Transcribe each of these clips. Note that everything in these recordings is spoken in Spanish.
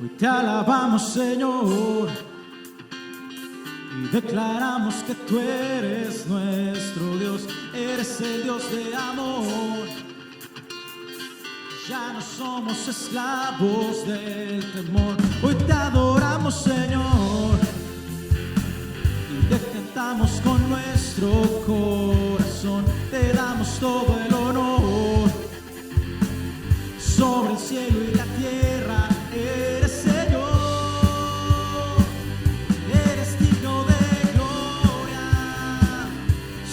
Hoy te alabamos, Señor, y declaramos que tú eres nuestro Dios, eres el Dios de amor. Ya no somos esclavos del temor. Hoy te adoramos, Señor, y te cantamos con nuestro corazón. Te damos todo el honor sobre el cielo y la tierra. Eres Señor, eres digno de gloria,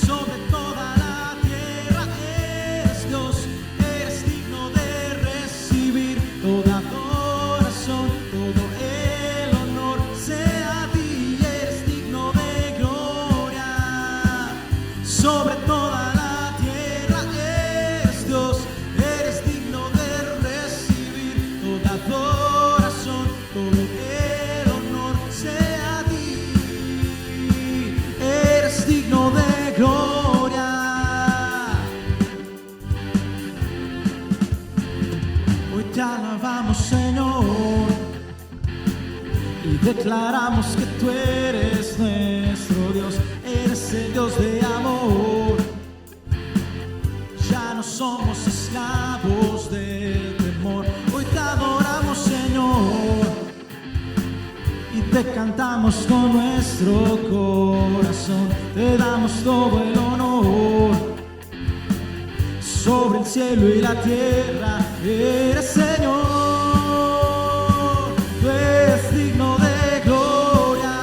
sobre toda la tierra eres Dios, eres digno de recibir toda adoración, todo el honor sea a ti, eres digno de gloria, sobre toda la tierra eres Dios, eres digno de recibir toda adoración, todo el honor sea a ti, eres digno de gloria. Hoy te alabamos, Señor, y declaramos que tú eres nuestro Dios, eres el Dios de amor. Ya no somos esclavos del temor. Hoy te adoramos, Señor, y te cantamos con nuestro corazón. Te damos todo el honor sobre el cielo y la tierra. Eres Señor, tú eres digno de gloria,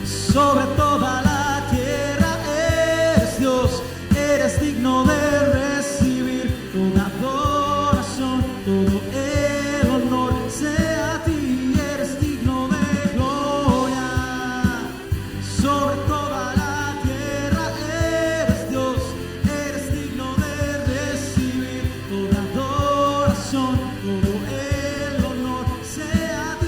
sobre toda la tierra eres Dios, eres digno de recibir toda adoración, todo el honor sea a ti, eres digno de gloria, sobre toda la tierra eres Dios, eres digno de recibir toda adoración, todo el honor sea a ti.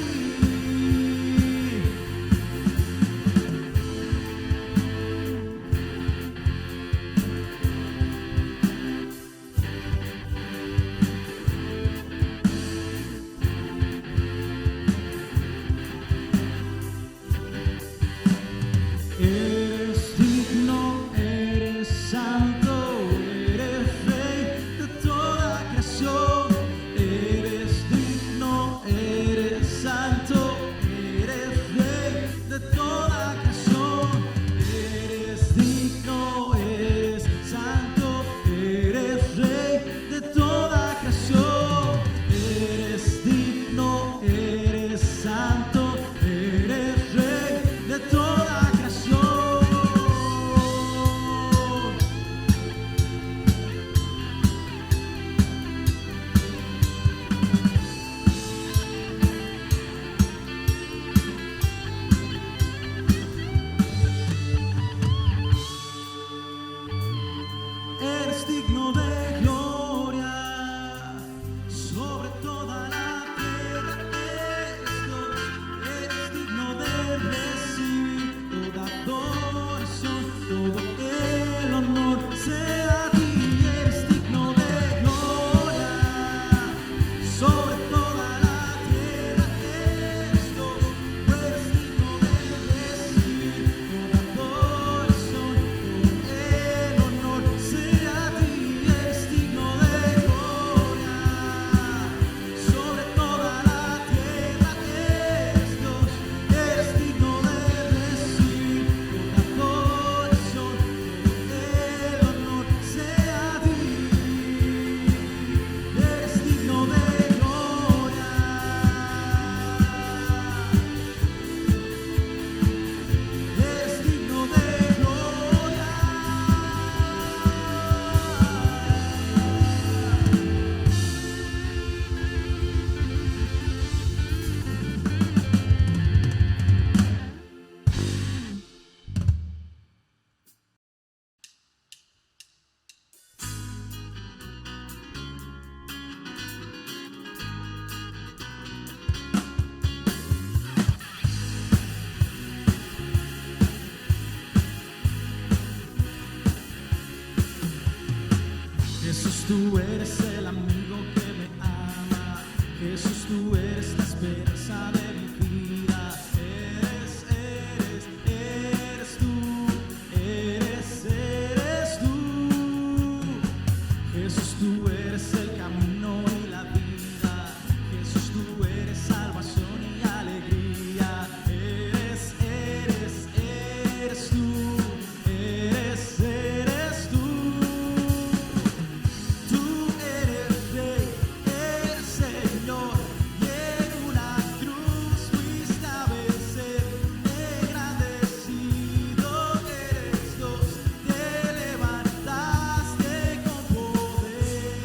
Jesús, tú eres el amigo que me ama. Jesús, tú eres la esperanza de mi vida. Eres tú. Jesús, tú eres el camino y la vida. Jesús, tú eres salvación y alegría. Eres tú. Eres tú. Tú eres Rey, eres Señor, y en una cruz fuiste a vencer. Engrandecido eres Dios, te levantaste con poder.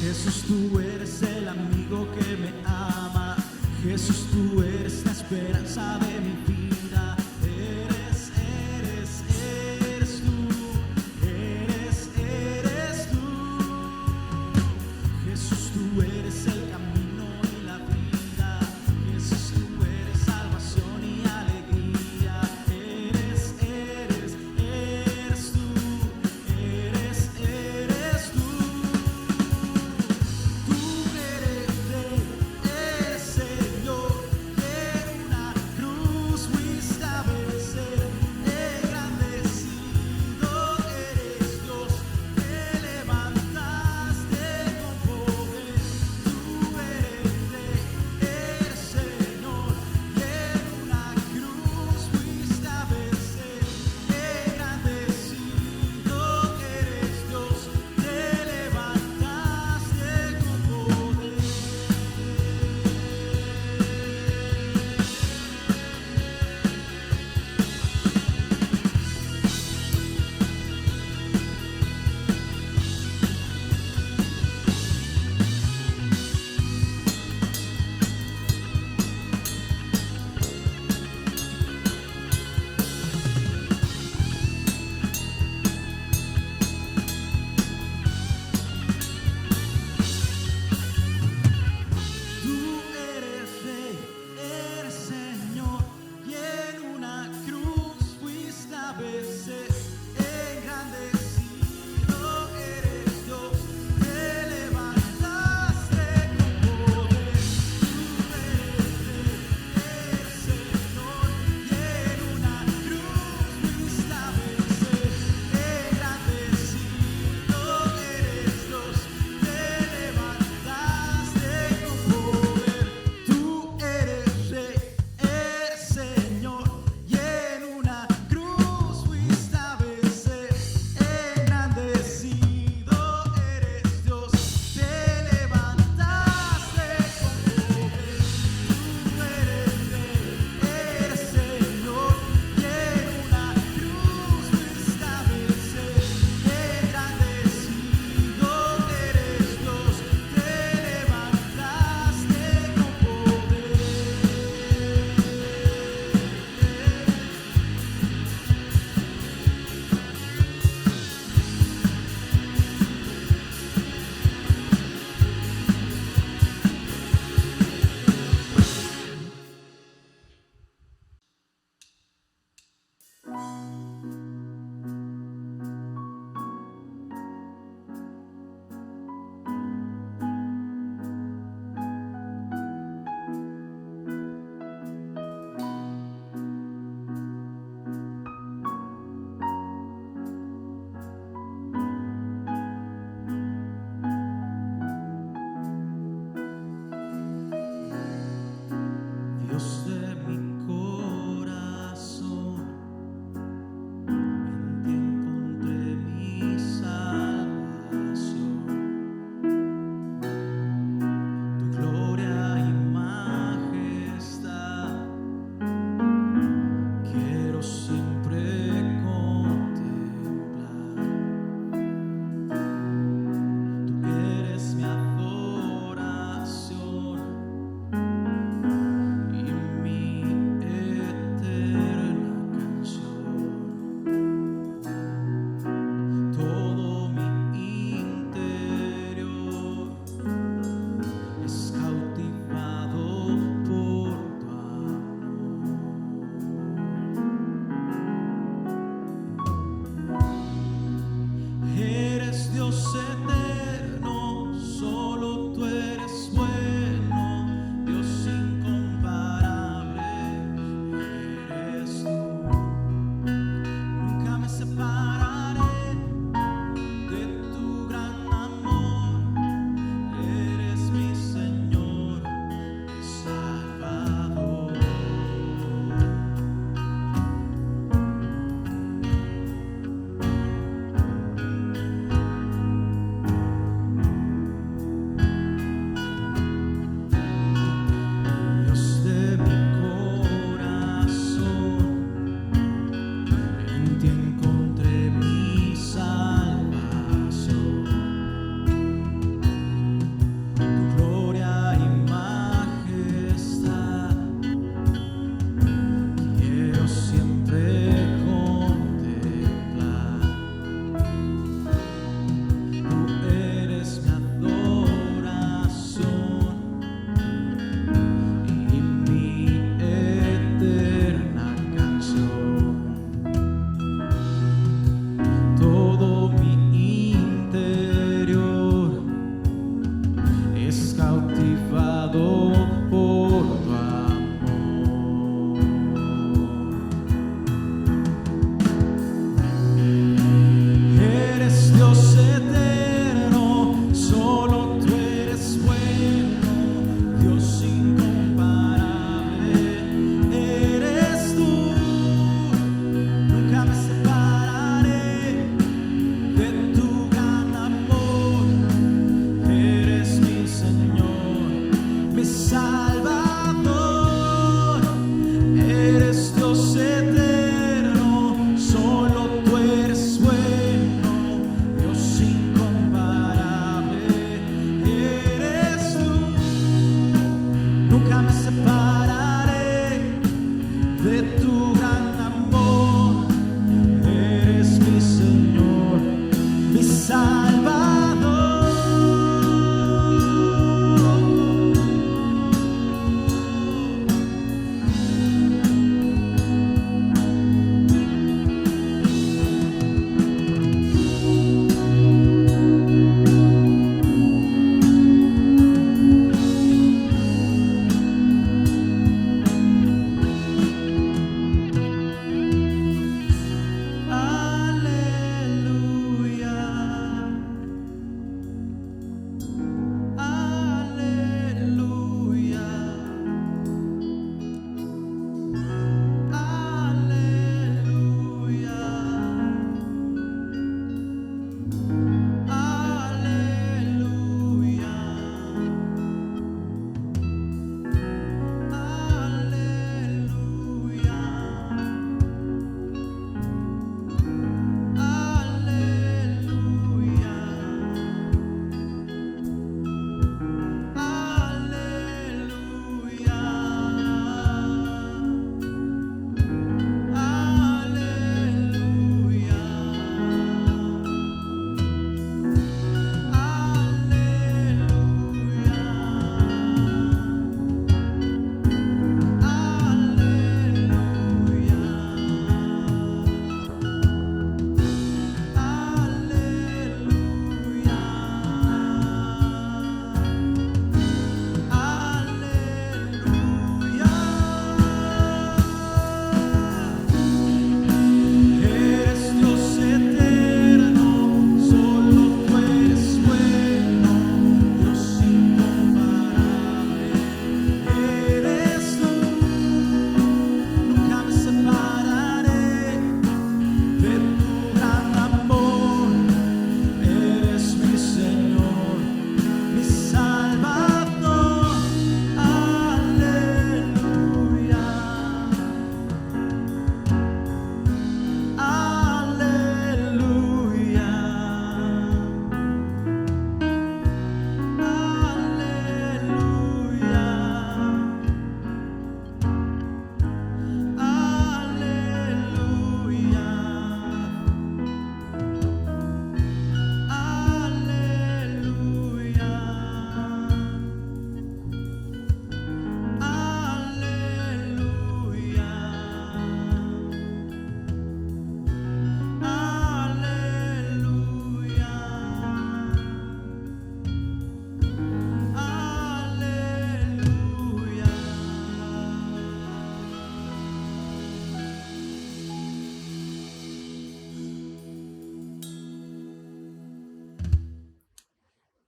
Jesús, tú eres el amigo que me ama. Jesús, tú eres la esperanza de mi vida. Eres tú. Eres tú. Jesús, tú eres el camino y la vida. Jesús, tú eres salvación y alegría. Eres tú. Eres tú. Tú eres Rey, eres Señor, y en una cruz fuiste a vencer. Engrandecido eres Dios, te levantaste con poder. Tú eres Rey, eres Señor, y en una cruz fuiste a vencer. Engrandecido eres Dios, te levantaste con poder. Tú eres Rey, eres Señor, y en una cruz fuiste a vencer. Engrandecido eres Dios, te levantaste con poder. Tú eres Rey, eres Señor, y en una cruz fuiste a vencer. Engrandecido eres Dios, te levantaste con poder. Tú eres Rey, eres Señor, y en una cruz fuiste a vencer. Engrandecido eres Dios, te levantaste con poder. Tú eres Rey, eres Señor, y en una cruz fuiste a vencer. Engrandecido eres Dios, te levantaste con poder. Dios de mi corazón, en ti encontré mi salvación. Tu gloria y majestad quiero siempre contemplar. Tú eres mi adoración y mi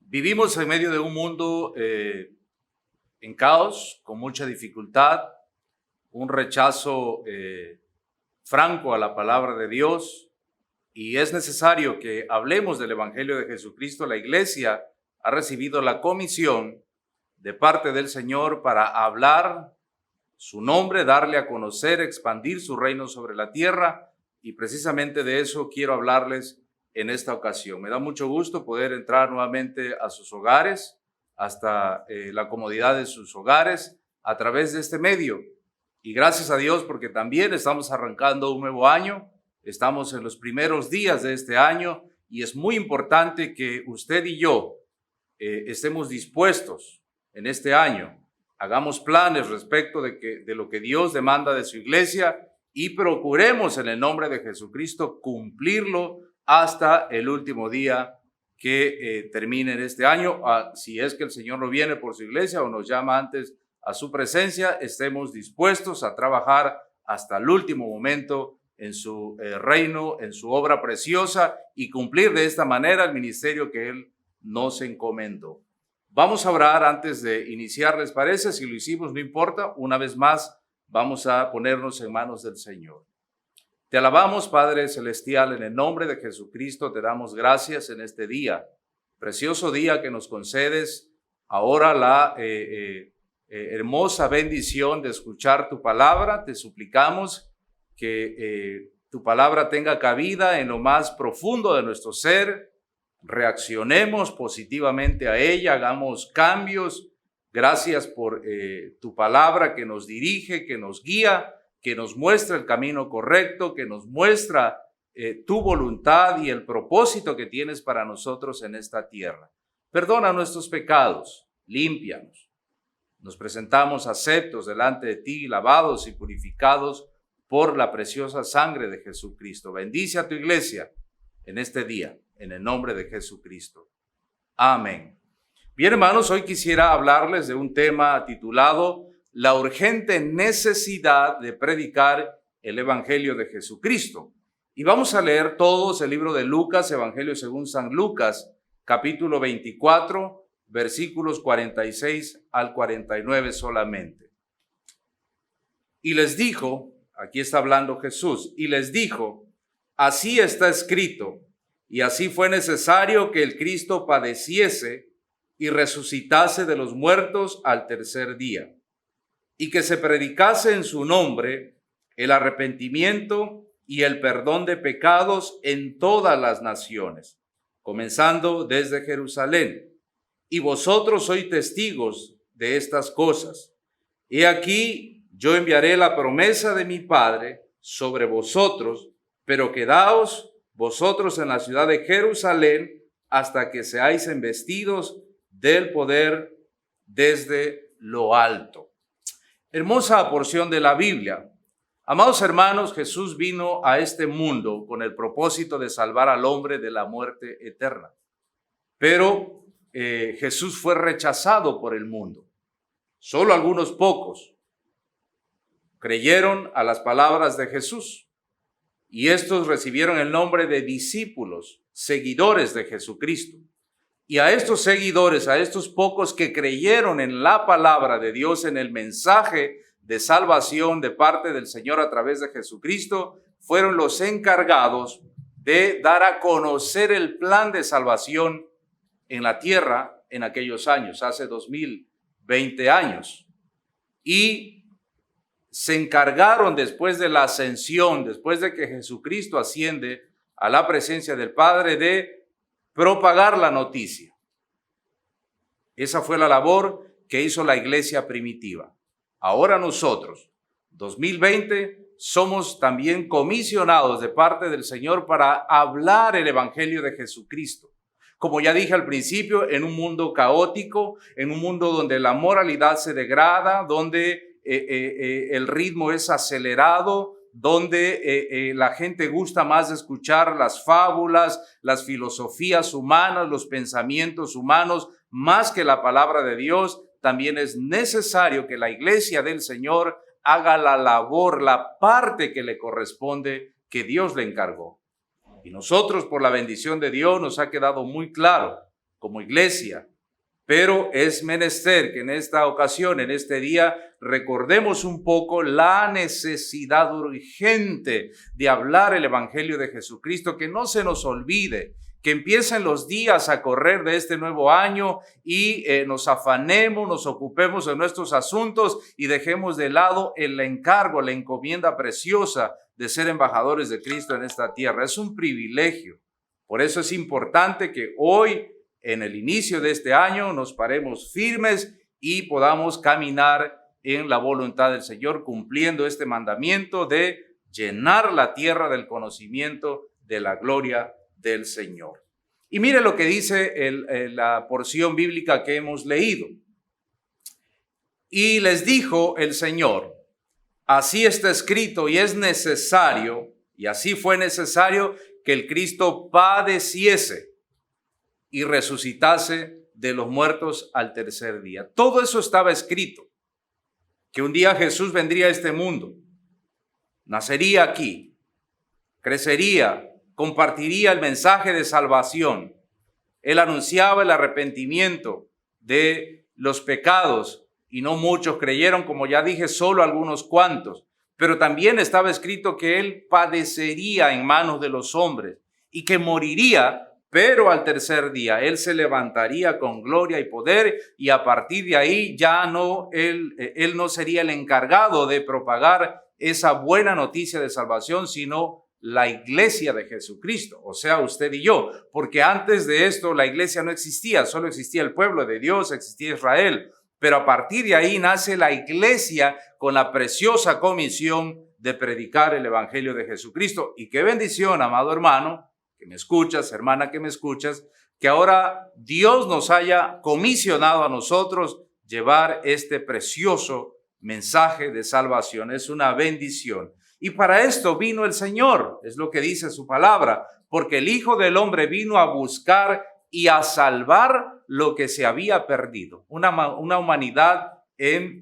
Vivimos en medio de un mundo en caos, con mucha dificultad, un rechazo franco a la palabra de Dios, y es necesario que hablemos del Evangelio de Jesucristo. La Iglesia ha recibido la comisión de parte del Señor para hablar su nombre, darle a conocer, expandir su reino sobre la tierra, y precisamente de eso quiero hablarles en esta ocasión. Me da mucho gusto poder entrar nuevamente a sus hogares, hasta la comodidad de sus hogares, a través de este medio. Y gracias a Dios, porque también estamos arrancando un nuevo año, estamos en los primeros días de este año, y es muy importante que usted y yo estemos dispuestos en este año, hagamos planes respecto de lo que Dios demanda de su iglesia, y procuremos en el nombre de Jesucristo cumplirlo hasta el último día que termine en este año. Si es que el Señor no viene por su iglesia o nos llama antes a su presencia, estemos dispuestos a trabajar hasta el último momento en su reino, en su obra preciosa, y cumplir de esta manera el ministerio que Él nos encomendó. Vamos a orar antes de iniciar, ¿les parece? Si lo hicimos, no importa. Una vez más, vamos a ponernos en manos del Señor. Te alabamos, Padre Celestial, en el nombre de Jesucristo. Te damos gracias en este día, precioso día que nos concedes ahora la hermosa bendición de escuchar tu palabra. Te suplicamos que tu palabra tenga cabida en lo más profundo de nuestro ser, reaccionemos positivamente a ella, hagamos cambios. Gracias por tu palabra que nos dirige, que nos guía, que nos muestra el camino correcto, que nos muestra tu voluntad y el propósito que tienes para nosotros en esta tierra. Perdona nuestros pecados, límpianos. Nos presentamos aceptos delante de ti, lavados y purificados por la preciosa sangre de Jesucristo. Bendice a tu iglesia en este día, en el nombre de Jesucristo. Amén. Bien, hermanos, hoy quisiera hablarles de un tema titulado La urgente necesidad de predicar el Evangelio de Jesucristo. Y vamos a leer todos el libro de Lucas, Evangelio según San Lucas, capítulo 24, versículos 46 al 49 solamente. Y les dijo, aquí está hablando Jesús, y les dijo, así está escrito, y así fue necesario que el Cristo padeciese y resucitase de los muertos al tercer día, y que se predicase en su nombre el arrepentimiento y el perdón de pecados en todas las naciones, comenzando desde Jerusalén. Y vosotros sois testigos de estas cosas. He aquí, yo enviaré la promesa de mi Padre sobre vosotros, pero quedaos vosotros en la ciudad de Jerusalén hasta que seáis embestidos del poder desde lo alto. Hermosa porción de la Biblia. Amados hermanos, Jesús vino a este mundo con el propósito de salvar al hombre de la muerte eterna. Pero Jesús fue rechazado por el mundo. Solo algunos pocos creyeron a las palabras de Jesús, y estos recibieron el nombre de discípulos, seguidores de Jesucristo. Y a estos seguidores, a estos pocos que creyeron en la palabra de Dios, en el mensaje de salvación de parte del Señor a través de Jesucristo, fueron los encargados de dar a conocer el plan de salvación en la tierra en aquellos años, hace 2020 años. Y se encargaron después de la ascensión, después de que Jesucristo asciende a la presencia del Padre, de propagar la noticia. Esa fue la labor que hizo la iglesia primitiva. Ahora nosotros, 2020, somos también comisionados de parte del Señor para hablar el Evangelio de Jesucristo. Como ya dije al principio, en un mundo caótico, en un mundo donde la moralidad se degrada, donde el ritmo es acelerado, donde la gente gusta más de escuchar las fábulas, las filosofías humanas, los pensamientos humanos, más que la palabra de Dios. También es necesario que la iglesia del Señor haga la labor, la parte que le corresponde, que Dios le encargó. Y nosotros, por la bendición de Dios, nos ha quedado muy claro como iglesia. Pero es menester que en esta ocasión, en este día, recordemos un poco la necesidad urgente de hablar el Evangelio de Jesucristo, que no se nos olvide, que empiecen los días a correr de este nuevo año y nos afanemos, nos ocupemos de nuestros asuntos y dejemos de lado el encargo, la encomienda preciosa de ser embajadores de Cristo en esta tierra. Es un privilegio. Por eso es importante que hoy, en el inicio de este año, nos paremos firmes y podamos caminar en la voluntad del Señor, cumpliendo este mandamiento de llenar la tierra del conocimiento de la gloria del Señor. Y mire lo que dice la porción bíblica que hemos leído. Y les dijo el Señor, así está escrito y es necesario, y así fue necesario que el Cristo padeciese y resucitase de los muertos al tercer día. Todo eso estaba escrito, que un día Jesús vendría a este mundo, nacería aquí, crecería, compartiría el mensaje de salvación. Él anunciaba el arrepentimiento de los pecados y no muchos creyeron, como ya dije, solo algunos cuantos. Pero también estaba escrito que él padecería en manos de los hombres y que moriría, pero al tercer día él se levantaría con gloria y poder, y a partir de ahí ya no, él no sería el encargado de propagar esa buena noticia de salvación, sino la iglesia de Jesucristo, o sea, usted y yo, porque antes de esto la iglesia no existía, solo existía el pueblo de Dios, existía Israel, pero a partir de ahí nace la iglesia con la preciosa comisión de predicar el evangelio de Jesucristo. Y qué bendición, amado hermano, que me escuchas, hermana que me escuchas, que ahora Dios nos haya comisionado a nosotros llevar este precioso mensaje de salvación. Es una bendición. Y para esto vino el Señor, es lo que dice su palabra, porque el Hijo del Hombre vino a buscar y a salvar lo que se había perdido. Una humanidad en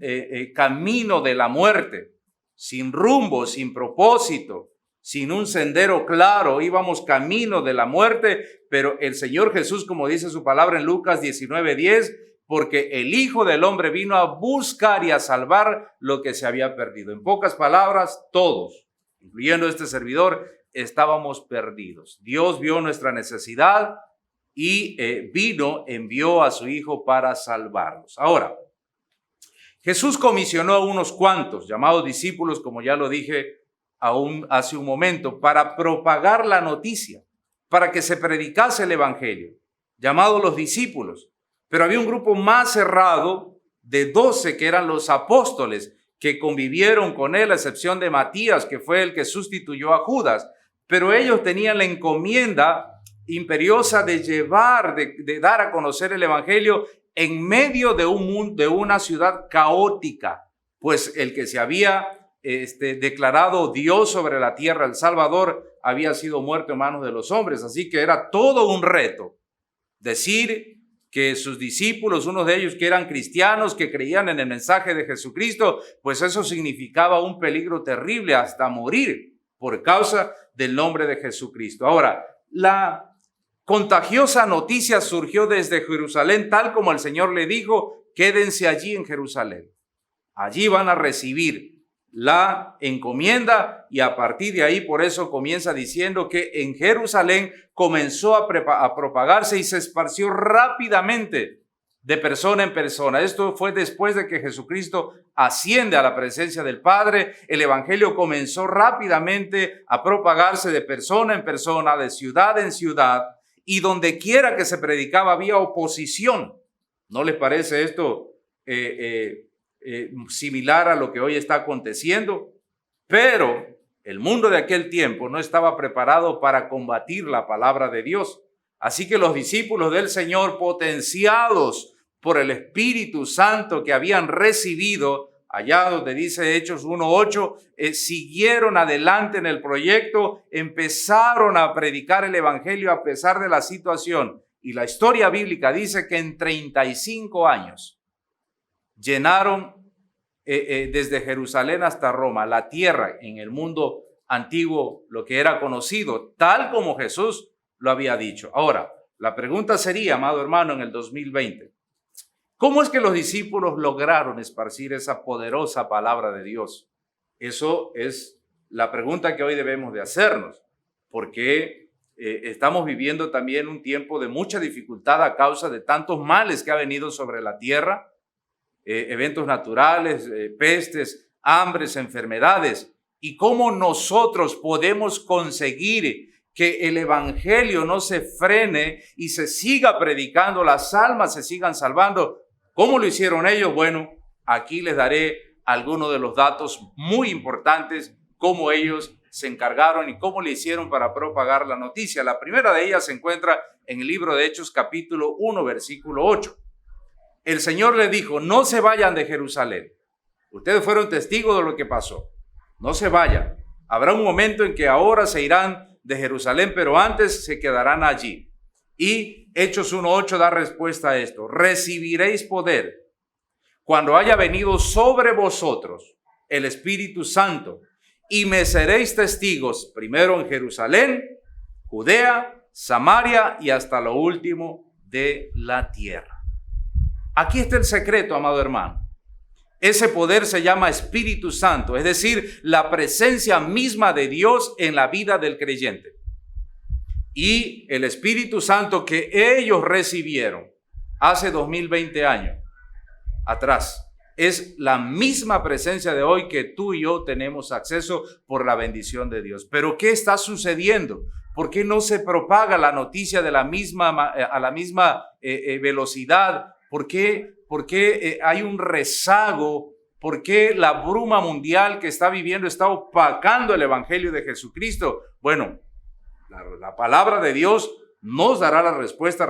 camino de la muerte, sin rumbo, sin propósito, sin un sendero claro, íbamos camino de la muerte, pero el Señor Jesús, como dice su palabra en Lucas 19:10, porque el Hijo del Hombre vino a buscar y a salvar lo que se había perdido. En pocas palabras, todos, incluyendo este servidor, estábamos perdidos. Dios vio nuestra necesidad y envió a su Hijo para salvarnos. Ahora, Jesús comisionó a unos cuantos, llamados discípulos, como ya lo dije hace un momento, para propagar la noticia, para que se predicase el evangelio, llamados los discípulos. Pero había un grupo más cerrado de 12 que eran los apóstoles, que convivieron con él, a excepción de Matías, que fue el que sustituyó a Judas. Pero ellos tenían la encomienda imperiosa de llevar, de dar a conocer el evangelio en medio de de una ciudad caótica, pues el que se había declarado Dios sobre la tierra, el Salvador, había sido muerto en manos de los hombres. Así que era todo un reto decir que sus discípulos, unos de ellos que eran cristianos, que creían en el mensaje de Jesucristo, pues eso significaba un peligro terrible, hasta morir por causa del nombre de Jesucristo. Ahora, la contagiosa noticia surgió desde Jerusalén, tal como el Señor le dijo: quédense allí en Jerusalén. Allí van a recibir la encomienda, y a partir de ahí, por eso comienza diciendo que en Jerusalén comenzó a propagarse y se esparció rápidamente de persona en persona. Esto fue después de que Jesucristo asciende a la presencia del Padre. El evangelio comenzó rápidamente a propagarse de persona en persona, de ciudad en ciudad, y donde quiera que se predicaba había oposición. ¿No les parece esto similar a lo que hoy está aconteciendo? Pero el mundo de aquel tiempo no estaba preparado para combatir la palabra de Dios. Así que los discípulos del Señor, potenciados por el Espíritu Santo que habían recibido, allá donde dice Hechos 1:8, siguieron adelante en el proyecto, empezaron a predicar el evangelio a pesar de la situación. Y la historia bíblica dice que en 35 años llenaron desde Jerusalén hasta Roma la tierra en el mundo antiguo, lo que era conocido, tal como Jesús lo había dicho. Ahora, La pregunta sería, amado hermano, en el 2020, ¿cómo es que los discípulos lograron esparcir esa poderosa palabra de Dios? Eso es la pregunta que hoy debemos de hacernos, porque estamos viviendo también un tiempo de mucha dificultad a causa de tantos males que ha venido sobre la tierra, eventos naturales, pestes, hambres, enfermedades, y cómo nosotros podemos conseguir que el evangelio no se frene y se siga predicando, las almas se sigan salvando. ¿Cómo lo hicieron ellos? Bueno, aquí les daré algunos de los datos muy importantes, cómo ellos se encargaron y cómo le hicieron para propagar la noticia. La primera de ellas se encuentra en el libro de Hechos, capítulo 1, versículo 8. El Señor les dijo, no se vayan de Jerusalén. Ustedes fueron testigos de lo que pasó. No se vayan. Habrá un momento en que ahora se irán de Jerusalén, pero antes se quedarán allí. Y Hechos 1:8 da respuesta a esto. Recibiréis poder cuando haya venido sobre vosotros el Espíritu Santo y me seréis testigos primero en Jerusalén, Judea, Samaria y hasta lo último de la tierra. Aquí está el secreto, amado hermano. Ese poder se llama Espíritu Santo, es decir, la presencia misma de Dios en la vida del creyente. Y el Espíritu Santo que ellos recibieron hace 2020 años atrás es la misma presencia de hoy que tú y yo tenemos acceso por la bendición de Dios. Pero ¿qué está sucediendo? ¿Por qué no se propaga la noticia de a la misma velocidad? ¿Por qué hay un rezago? ¿Por qué la bruma mundial que está viviendo está opacando el evangelio de Jesucristo? Bueno, la palabra de Dios nos dará la respuesta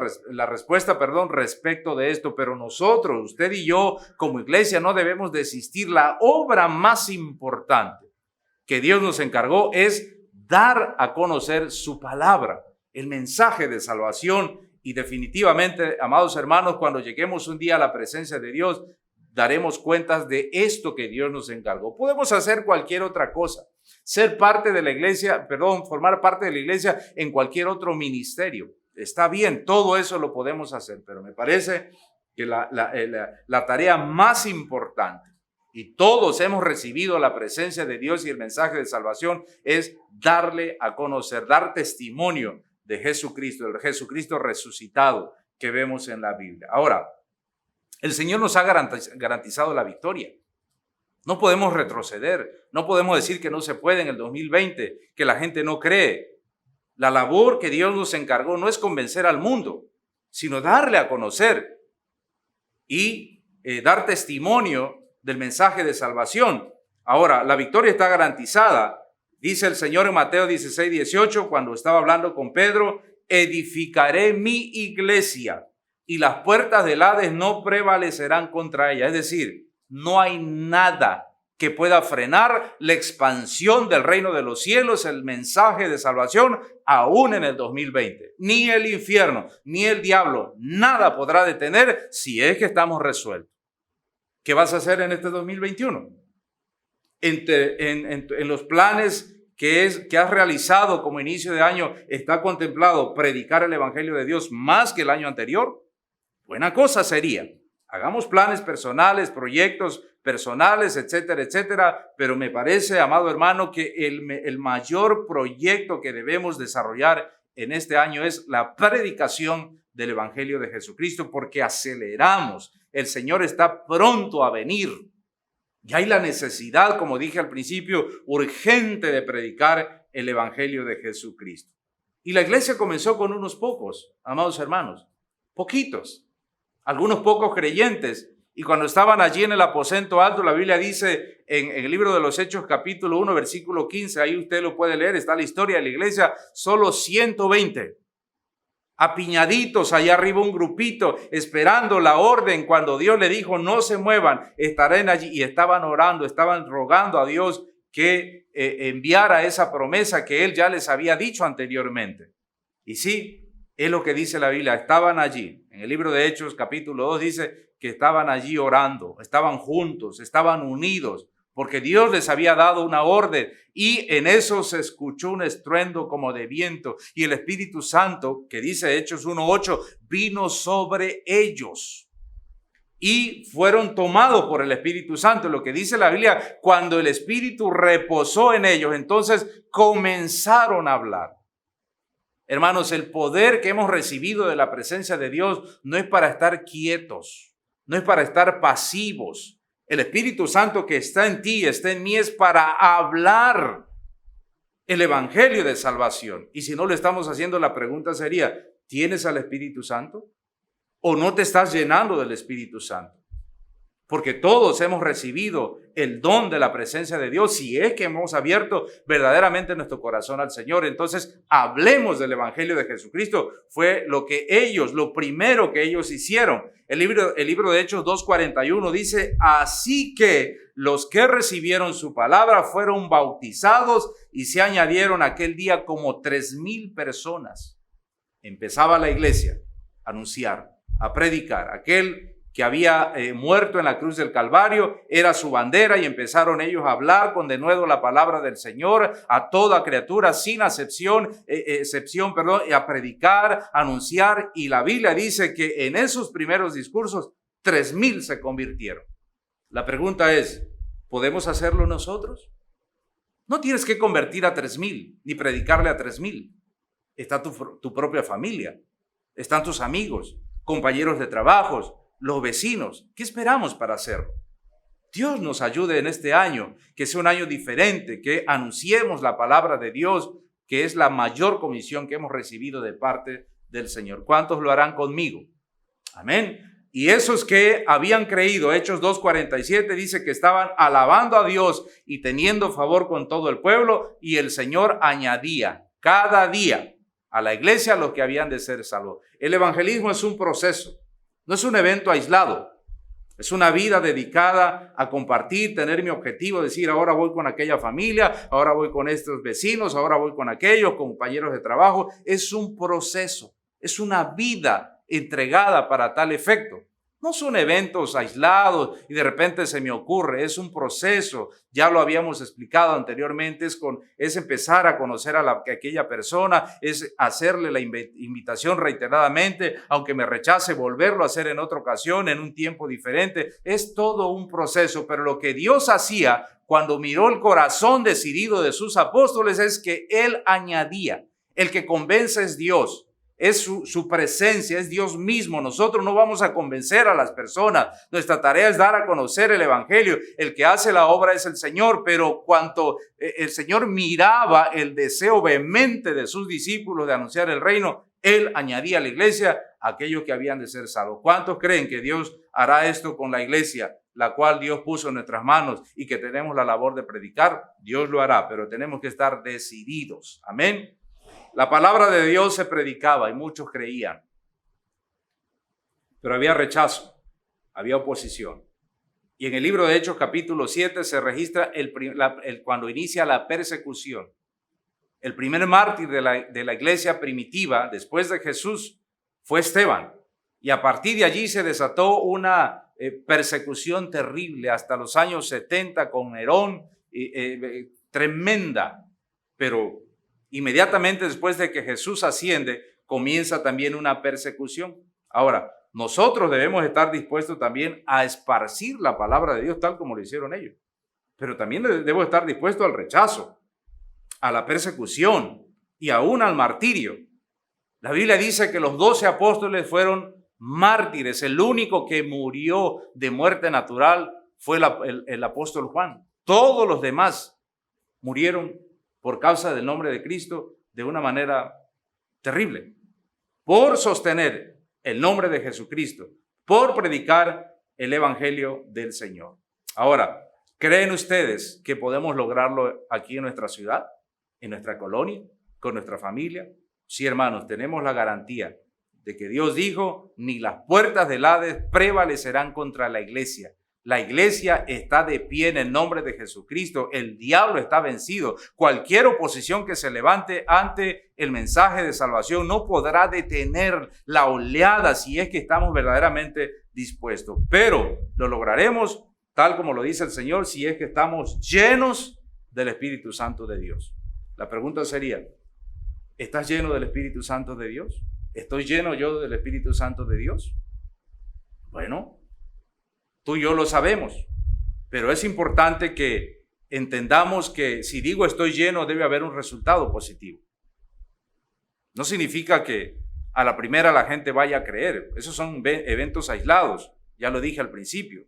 respecto de esto, pero nosotros, usted y yo, como iglesia, no debemos desistir. La obra más importante que Dios nos encargó es dar a conocer su palabra, el mensaje de salvación. Y definitivamente, amados hermanos, cuando lleguemos un día a la presencia de Dios, daremos cuentas de esto que Dios nos encargó. Podemos hacer cualquier otra cosa, ser parte de la iglesia, formar parte de la iglesia en cualquier otro ministerio. Está bien, todo eso lo podemos hacer, pero me parece que la tarea más importante, y todos hemos recibido la presencia de Dios y el mensaje de salvación, es darle a conocer, dar testimonio de Jesucristo, el Jesucristo resucitado que vemos en la Biblia. Ahora, el Señor nos ha garantizado la victoria. No podemos retroceder, no podemos decir que no se puede en el 2020, que la gente no cree. La labor que Dios nos encargó no es convencer al mundo, sino darle a conocer y dar testimonio del mensaje de salvación. Ahora, la victoria está garantizada. Dice el Señor en Mateo 16:18, cuando estaba hablando con Pedro, edificaré mi iglesia y las puertas del Hades no prevalecerán contra ella. Es decir, no hay nada que pueda frenar la expansión del reino de los cielos, el mensaje de salvación, aún en el 2020. Ni el infierno, ni el diablo, nada podrá detener si es que estamos resueltos. ¿Qué vas a hacer en este 2021? En los planes que has realizado como inicio de año, ¿está contemplado predicar el evangelio de Dios más que el año anterior? Buena cosa sería. Hagamos planes personales, proyectos personales, etcétera, etcétera. Pero me parece, amado hermano, que el mayor proyecto que debemos desarrollar en este año es la predicación del evangelio de Jesucristo, porque aceleramos. El Señor está pronto a venir. Y hay la necesidad, como dije al principio, urgente de predicar el evangelio de Jesucristo. Y la iglesia comenzó con unos pocos, amados hermanos, poquitos, algunos pocos creyentes. Y cuando estaban allí en el aposento alto, la Biblia dice en el libro de los Hechos, capítulo 1, versículo 15, ahí usted lo puede leer, está la historia de la iglesia, solo 120. Apiñaditos allá arriba un grupito esperando la orden cuando Dios le dijo no se muevan, estarán allí, y estaban orando, estaban rogando a Dios que enviara esa promesa que Él ya les había dicho anteriormente. Y sí, es lo que dice la Biblia, estaban allí. En el libro de Hechos capítulo 2 dice que estaban allí orando, estaban juntos, estaban unidos. porque Dios les había dado una orden y en eso se escuchó un estruendo como de viento y el Espíritu Santo, que dice Hechos 1:8, vino sobre ellos y fueron tomados por el Espíritu Santo. Lo que dice la Biblia, cuando el Espíritu reposó en ellos, entonces comenzaron a hablar. Hermanos, el poder que hemos recibido de la presencia de Dios no es para estar quietos, no es para estar pasivos. El Espíritu Santo que está en ti, está en mí, es para hablar el evangelio de salvación. Y si no lo estamos haciendo, la pregunta sería, ¿tienes al Espíritu Santo? ¿O no te estás llenando del Espíritu Santo? Porque todos hemos recibido el don de la presencia de Dios, si es que hemos abierto verdaderamente nuestro corazón al Señor. Entonces, hablemos del evangelio de Jesucristo. Fue lo primero que ellos hicieron. El libro de Hechos 2:41 dice, así que los que recibieron su palabra fueron bautizados y se añadieron aquel día como 3,000 personas. Empezaba la iglesia a anunciar, a predicar. Aquel que había muerto en la cruz del Calvario era su bandera y empezaron ellos a hablar con denuedo la palabra del Señor a toda criatura sin excepción, y a predicar, a anunciar. Y la Biblia dice que en esos primeros discursos 3,000 se convirtieron. La pregunta es, ¿podemos hacerlo nosotros? No tienes que convertir a 3,000 ni predicarle a 3,000. Está tu propia familia, están tus amigos, compañeros de trabajos, los vecinos. ¿Qué esperamos para hacerlo? Dios nos ayude en este año, que sea un año diferente, que anunciemos la palabra de Dios, que es la mayor comisión que hemos recibido de parte del Señor. ¿Cuántos lo harán conmigo? Amén. Y esos que habían creído, Hechos 2:47 dice que estaban alabando a Dios y teniendo favor con todo el pueblo, y el Señor añadía cada día a la iglesia los que habían de ser salvos. El evangelismo es un proceso. No es un evento aislado, es una vida dedicada a compartir, tener mi objetivo, decir ahora voy con aquella familia, ahora voy con estos vecinos, ahora voy con aquellos compañeros de trabajo. Es un proceso, es una vida entregada para tal efecto. No son eventos aislados y de repente se me ocurre, es un proceso. Ya lo habíamos explicado anteriormente, es empezar a conocer a aquella persona, es hacerle la invitación reiteradamente, aunque me rechace, volverlo a hacer en otra ocasión, en un tiempo diferente. Es todo un proceso, pero lo que Dios hacía cuando miró el corazón decidido de sus apóstoles es que Él añadía. El que convence es Dios. Es su presencia, es Dios mismo. Nosotros no vamos a convencer a las personas. Nuestra tarea es dar a conocer el evangelio. El que hace la obra es el Señor, pero cuando el Señor miraba el deseo vehemente de sus discípulos de anunciar el reino, Él añadía a la iglesia a aquellos que habían de ser salvos. ¿Cuántos creen que Dios hará esto con la iglesia, la cual Dios puso en nuestras manos y que tenemos la labor de predicar? Dios lo hará, pero tenemos que estar decididos. Amén. La palabra de Dios se predicaba y muchos creían, pero había rechazo, había oposición. Y en el libro de Hechos capítulo 7 se registra cuando inicia la persecución. El primer mártir de la iglesia primitiva después de Jesús fue Esteban. Y a partir de allí se desató una persecución terrible hasta los años 70 con Nerón, tremenda, pero inmediatamente después de que Jesús asciende, comienza también una persecución. Ahora, nosotros debemos estar dispuestos también a esparcir la palabra de Dios tal como lo hicieron ellos. Pero también debo estar dispuesto al rechazo, a la persecución y aún al martirio. La Biblia dice que los 12 apóstoles fueron mártires. El único que murió de muerte natural fue el apóstol Juan. Todos los demás murieron por causa del nombre de Cristo de una manera terrible, por sostener el nombre de Jesucristo, por predicar el evangelio del Señor. Ahora, ¿creen ustedes que podemos lograrlo aquí en nuestra ciudad, en nuestra colonia, con nuestra familia? Sí, hermanos, tenemos la garantía de que Dios dijo, ni las puertas del Hades prevalecerán contra la iglesia. La iglesia está de pie en el nombre de Jesucristo. El diablo está vencido. Cualquier oposición que se levante ante el mensaje de salvación no podrá detener la oleada si es que estamos verdaderamente dispuestos. Pero lo lograremos tal como lo dice el Señor, si es que estamos llenos del Espíritu Santo de Dios. La pregunta sería, ¿estás lleno del Espíritu Santo de Dios? ¿Estoy lleno yo del Espíritu Santo de Dios? Bueno, tú y yo lo sabemos, pero es importante que entendamos que si digo estoy lleno, debe haber un resultado positivo. No significa que a la primera la gente vaya a creer. Esos son eventos aislados, ya lo dije al principio.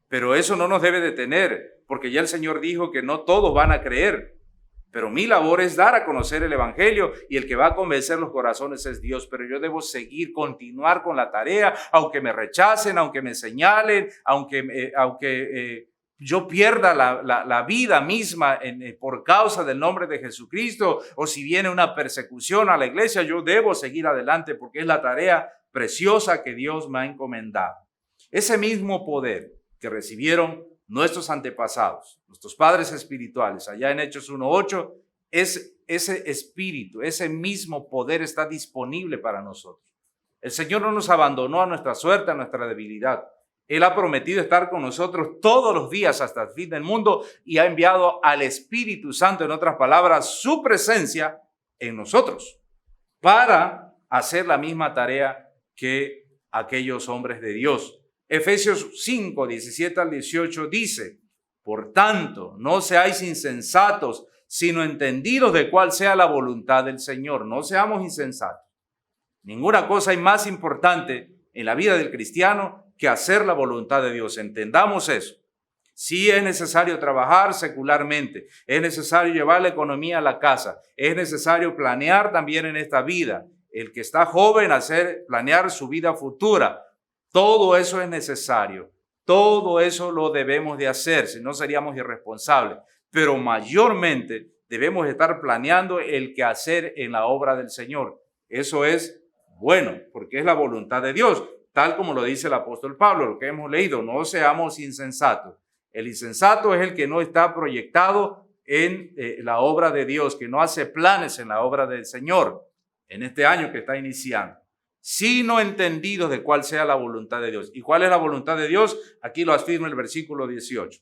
Pero eso no nos debe detener, porque ya el Señor dijo que no todos van a creer. Pero mi labor es dar a conocer el Evangelio y el que va a convencer los corazones es Dios. Pero yo debo continuar con la tarea, aunque me rechacen, aunque me señalen, aunque yo pierda la vida misma por causa del nombre de Jesucristo, o si viene una persecución a la iglesia, yo debo seguir adelante porque es la tarea preciosa que Dios me ha encomendado. Ese mismo poder que recibieron nuestros antepasados, nuestros padres espirituales, allá en Hechos 1:8, ese espíritu, ese mismo poder está disponible para nosotros. El Señor no nos abandonó a nuestra suerte, a nuestra debilidad. Él ha prometido estar con nosotros todos los días hasta el fin del mundo y ha enviado al Espíritu Santo, en otras palabras, su presencia en nosotros para hacer la misma tarea que aquellos hombres de Dios. Efesios 5, 17 al 18 dice, por tanto, no seáis insensatos, sino entendidos de cuál sea la voluntad del Señor. No seamos insensatos. Ninguna cosa hay más importante en la vida del cristiano que hacer la voluntad de Dios. Entendamos eso. Sí es necesario trabajar secularmente, es necesario llevar la economía a la casa, es necesario planear también en esta vida. El que está joven, planear su vida futura. Todo eso es necesario. Todo eso lo debemos de hacer, si no seríamos irresponsables. Pero mayormente debemos estar planeando el quehacer en la obra del Señor. Eso es bueno, porque es la voluntad de Dios. Tal como lo dice el apóstol Pablo, lo que hemos leído, no seamos insensatos. El insensato es el que no está proyectado en la obra de Dios, que no hace planes en la obra del Señor en este año que está iniciando, sino entendidos de cuál sea la voluntad de Dios. ¿Y cuál es la voluntad de Dios? Aquí lo afirma el versículo 18.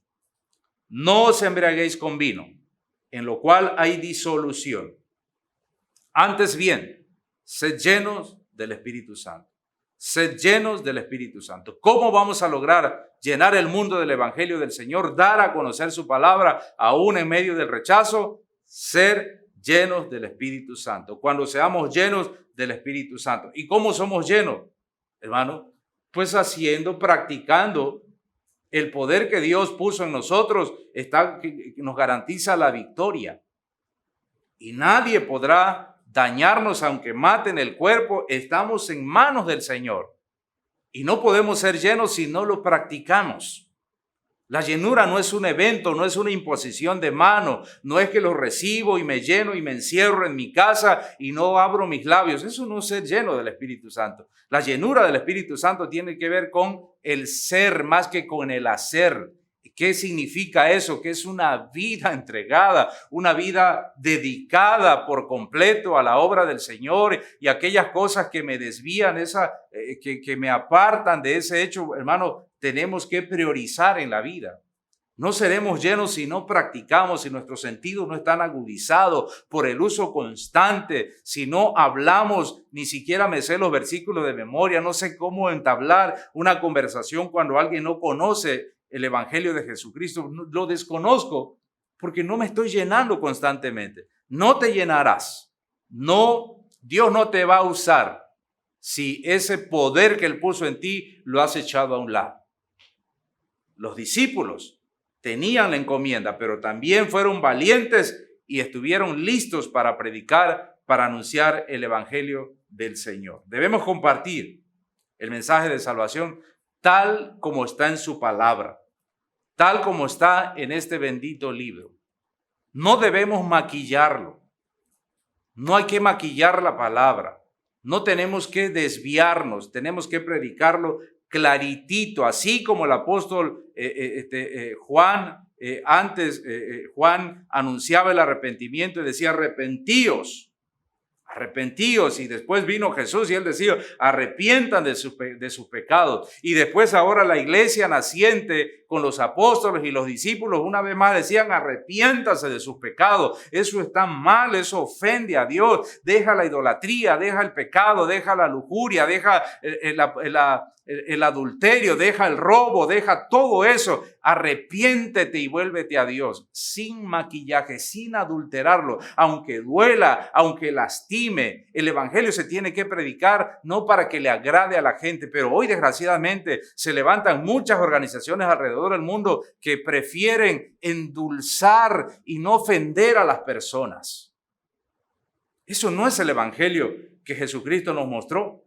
No os embriaguéis con vino, en lo cual hay disolución. Antes bien, sed llenos del Espíritu Santo. Sed llenos del Espíritu Santo. ¿Cómo vamos a lograr llenar el mundo del Evangelio del Señor? Dar a conocer su palabra aún en medio del rechazo. Ser llenos del Espíritu Santo. Cuando seamos llenos del Espíritu Santo. ¿Y cómo somos llenos, hermano? Pues practicando el poder que Dios puso en nosotros, que nos garantiza la victoria. Y nadie podrá dañarnos aunque maten el cuerpo. Estamos en manos del Señor y no podemos ser llenos si no lo practicamos. La llenura no es un evento, no es una imposición de mano, no es que lo recibo y me lleno y me encierro en mi casa y no abro mis labios. Eso no es ser lleno del Espíritu Santo. La llenura del Espíritu Santo tiene que ver con el ser más que con el hacer. ¿Qué significa eso? Que es una vida entregada, una vida dedicada por completo a la obra del Señor, y aquellas cosas que me desvían, que me apartan de ese hecho, hermano, tenemos que priorizar en la vida. No seremos llenos si no practicamos, si nuestros sentidos no están agudizados por el uso constante, si no hablamos, ni siquiera me sé los versículos de memoria, no sé cómo entablar una conversación cuando alguien no conoce el Evangelio de Jesucristo. Lo desconozco porque no me estoy llenando constantemente. No te llenarás. No, Dios no te va a usar si ese poder que Él puso en ti lo has echado a un lado. Los discípulos tenían la encomienda, pero también fueron valientes y estuvieron listos para predicar, para anunciar el Evangelio del Señor. Debemos compartir el mensaje de salvación tal como está en su palabra, tal como está en este bendito libro. No debemos maquillarlo. No hay que maquillar la palabra. No tenemos que desviarnos. Tenemos que predicarlo claritito, así como el apóstol Juan, Juan anunciaba el arrepentimiento y decía: arrepentíos. Arrepentíos. Y después vino Jesús y él decía, arrepientan de sus pecados. Y después ahora la iglesia naciente con los apóstoles y los discípulos una vez más decían, arrepiéntase de sus pecados. Eso está mal, eso ofende a Dios. Deja la idolatría, deja el pecado, deja la lujuria, deja el adulterio, deja el robo, deja todo eso. Arrepiéntete y vuélvete a Dios sin maquillaje, sin adulterarlo, aunque duela, aunque lastime. El evangelio se tiene que predicar no para que le agrade a la gente, pero hoy desgraciadamente se levantan muchas organizaciones alrededor del mundo que prefieren endulzar y no ofender a las personas. Eso no es el evangelio que Jesucristo nos mostró.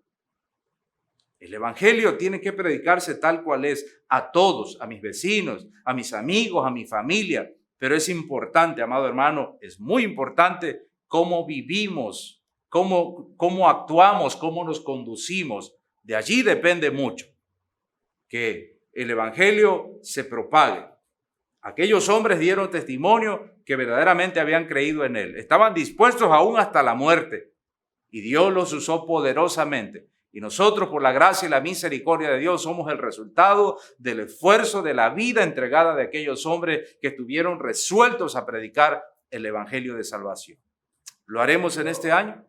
El evangelio tiene que predicarse tal cual es a todos, a mis vecinos, a mis amigos, a mi familia. Pero es importante, amado hermano, es muy importante cómo vivimos, cómo actuamos, cómo nos conducimos. De allí depende mucho que el evangelio se propague. Aquellos hombres dieron testimonio que verdaderamente habían creído en él. Estaban dispuestos aún hasta la muerte y Dios los usó poderosamente. Y nosotros, por la gracia y la misericordia de Dios, somos el resultado del esfuerzo de la vida entregada de aquellos hombres que estuvieron resueltos a predicar el evangelio de salvación. ¿Lo haremos en este año?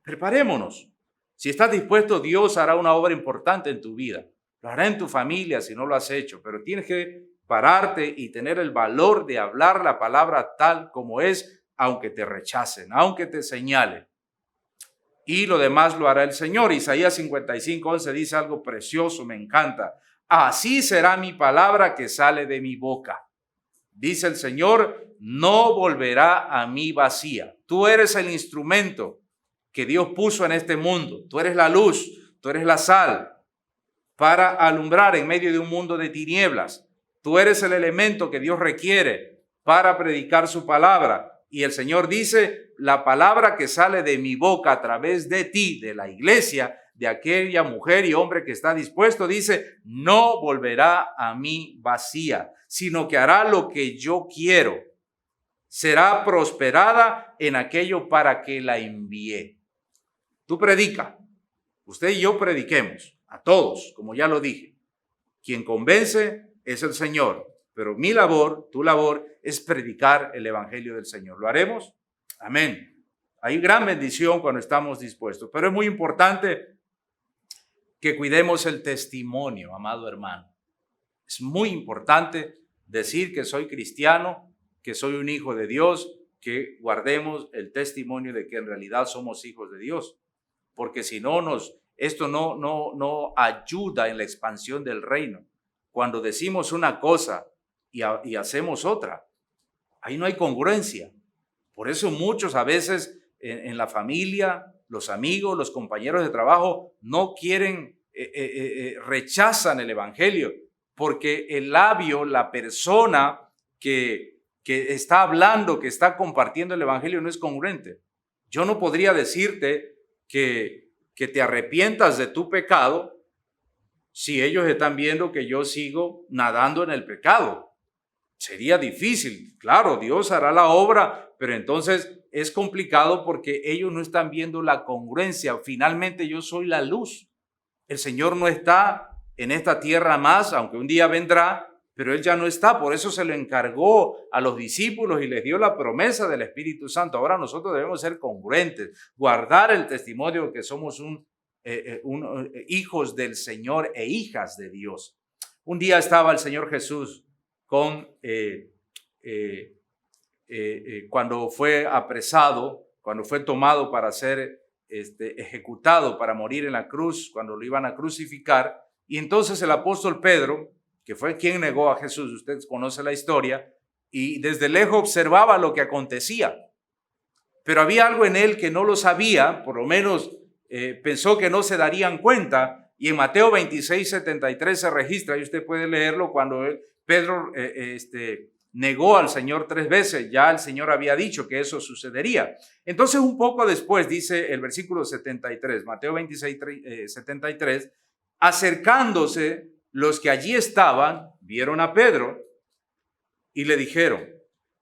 Preparémonos. Si estás dispuesto, Dios hará una obra importante en tu vida. Lo hará en tu familia si no lo has hecho, pero tienes que pararte y tener el valor de hablar la palabra tal como es, aunque te rechacen, aunque te señalen. Y lo demás lo hará el Señor. Isaías 55:11 dice algo precioso, me encanta. Así será mi palabra que sale de mi boca. Dice el Señor, no volverá a mí vacía. Tú eres el instrumento que Dios puso en este mundo. Tú eres la luz, tú eres la sal para alumbrar en medio de un mundo de tinieblas. Tú eres el elemento que Dios requiere para predicar su palabra. Y el Señor dice, la palabra que sale de mi boca a través de ti, de la iglesia, de aquella mujer y hombre que está dispuesto, dice, no volverá a mí vacía, sino que hará lo que yo quiero. Será prosperada en aquello para que la envié. Tú predica, usted y yo prediquemos a todos, como ya lo dije. Quien convence es el Señor. Pero mi labor, tu labor, es predicar el evangelio del Señor. ¿Lo haremos? Amén. Hay gran bendición cuando estamos dispuestos, pero es muy importante que cuidemos el testimonio, amado hermano. Es muy importante decir que soy cristiano, que soy un hijo de Dios, que guardemos el testimonio de que en realidad somos hijos de Dios, porque si no esto no ayuda en la expansión del reino. Cuando decimos una cosa y hacemos otra, ahí no hay congruencia. Por eso muchos a veces en la familia, los amigos, los compañeros de trabajo no quieren, rechazan el evangelio, porque el labio, la persona que está hablando, que está compartiendo el evangelio no es congruente. Yo no podría decirte que te arrepientas de tu pecado si ellos están viendo que yo sigo nadando en el pecado. Sería difícil. Claro, Dios hará la obra, pero entonces es complicado porque ellos no están viendo la congruencia. Finalmente yo soy la luz. El Señor no está en esta tierra más, aunque un día vendrá, pero Él ya no está. Por eso se lo encargó a los discípulos y les dio la promesa del Espíritu Santo. Ahora nosotros debemos ser congruentes, guardar el testimonio de que somos hijos del Señor e hijas de Dios. Un día estaba el Señor Jesús cuando fue apresado, cuando fue tomado para ser ejecutado, para morir en la cruz, cuando lo iban a crucificar. Y entonces el apóstol Pedro, que fue quien negó a Jesús, usted conoce la historia, y desde lejos observaba lo que acontecía. Pero había algo en él que no lo sabía, por lo menos pensó que no se darían cuenta. Y en Mateo 26:73 se registra, y usted puede leerlo, cuando Pedro negó al Señor 3 veces, ya el Señor había dicho que eso sucedería. Entonces un poco después dice el versículo 73, Mateo 26:73, acercándose los que allí estaban, vieron a Pedro y le dijeron,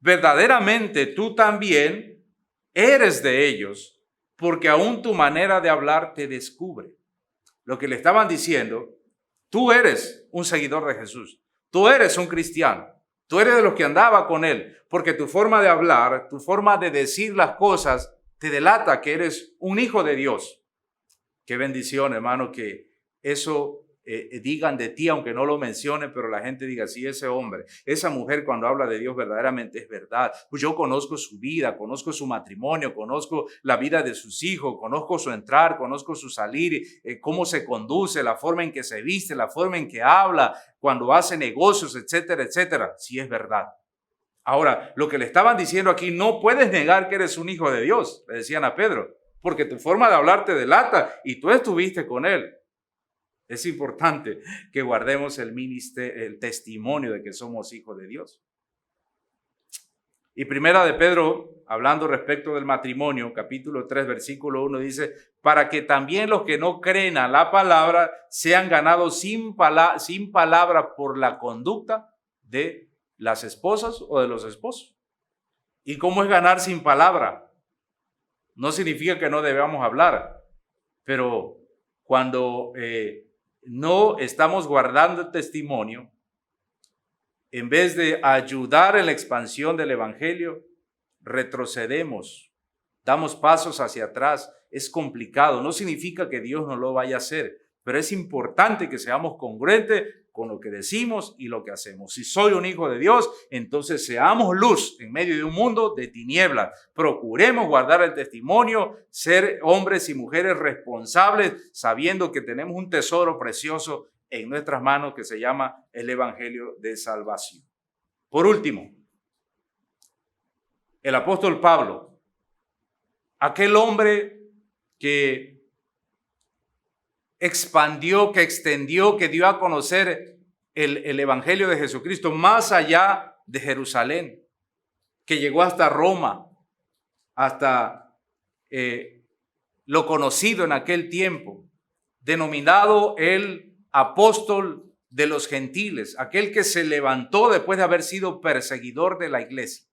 verdaderamente tú también eres de ellos, porque aún tu manera de hablar te descubre. Lo que le estaban diciendo, tú eres un seguidor de Jesús, tú eres un cristiano, tú eres de los que andaba con él, porque tu forma de hablar, tu forma de decir las cosas te delata que eres un hijo de Dios. Qué bendición, hermano, que eso digan de ti, aunque no lo mencionen, pero la gente diga, sí, ese hombre, esa mujer cuando habla de Dios verdaderamente es verdad. Pues yo conozco su vida, conozco su matrimonio, conozco la vida de sus hijos, conozco su entrar, conozco su salir, cómo se conduce, la forma en que se viste, la forma en que habla, cuando hace negocios, etcétera, etcétera. Sí, es verdad. Ahora, lo que le estaban diciendo aquí, no puedes negar que eres un hijo de Dios, le decían a Pedro, porque tu forma de hablar te delata y tú estuviste con él. Es importante que guardemos el testimonio de que somos hijos de Dios. Y primera de Pedro, hablando respecto del matrimonio, capítulo 3, versículo 1, dice, para que también los que no creen a la palabra sean ganados sin palabra por la conducta de las esposas o de los esposos. ¿Y cómo es ganar sin palabra? No significa que no debamos hablar, pero cuando no estamos guardando el testimonio, en vez de ayudar en la expansión del evangelio, retrocedemos, damos pasos hacia atrás. Es complicado, no significa que Dios no lo vaya a hacer, pero es importante que seamos congruentes con lo que decimos y lo que hacemos. Si soy un hijo de Dios, entonces seamos luz en medio de un mundo de tinieblas. Procuremos guardar el testimonio, ser hombres y mujeres responsables, sabiendo que tenemos un tesoro precioso en nuestras manos que se llama el Evangelio de Salvación. Por último, el apóstol Pablo, aquel hombre que expandió, que extendió, que dio a conocer el Evangelio de Jesucristo más allá de Jerusalén, que llegó hasta Roma, hasta lo conocido en aquel tiempo, denominado el apóstol de los gentiles, aquel que se levantó después de haber sido perseguidor de la iglesia,